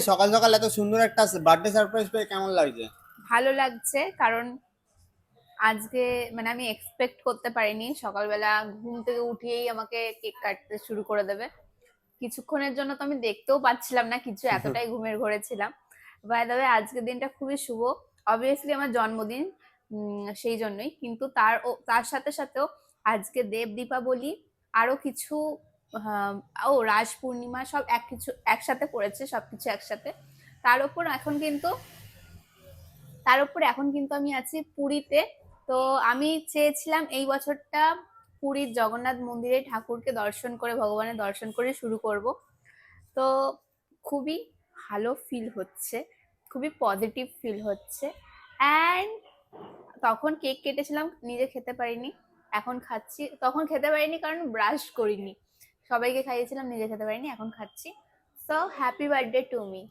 সকাল সকাল এত সুন্দর একটা বার্থডে সারপ্রাইজ পেয়ে কেমন লাগছে? ভালো লাগছে, কারণ আজকে মানে আমি এক্সপেক্ট করতে পারিনি সকালবেলা ঘুম থেকে উঠিয়েই আমাকে কেক কাটতে শুরু করে দেবে। কিছুক্ষণের জন্য তো আমি দেখতেও পাচ্ছিলাম না কিছু, এতটাই ঘুমের ঘোরে ছিলাম। বাই দ্য ওয়ে, আজকের দিনটা খুবই শুভ। অবভিয়াসলি আমার জন্মদিন, সেই জন্যই, কিন্তু তার সাথে সাথেও আজকে দেব দীপাবলি, আরো কিছু আহ, ও রাজ পূর্ণিমা, সব এক কিছু একসাথে পড়েছে, সবকিছু একসাথে। তার উপর এখন কিন্তু তার উপর এখন কিন্তু আমি আছি পুরীতে। তো আমি চেয়েছিলাম এই বছরটা পুরীর জগন্নাথ মন্দিরে ঠাকুরকে দর্শন করে, ভগবানের দর্শন করে শুরু করব। তো খুবই ভালো ফিল হচ্ছে, খুবই পজিটিভ ফিল হচ্ছে। অ্যান্ড তখন কেক কেটেছিলাম, নিজে খেতে পারিনি, এখন খাচ্ছি। তখন খেতে পারিনি কারণ ব্রাশ করিনি, সবাইকে খাইয়েছিলাম, নিজে খেতে পারিনি, এখন খাচ্ছি। So happy birthday to me.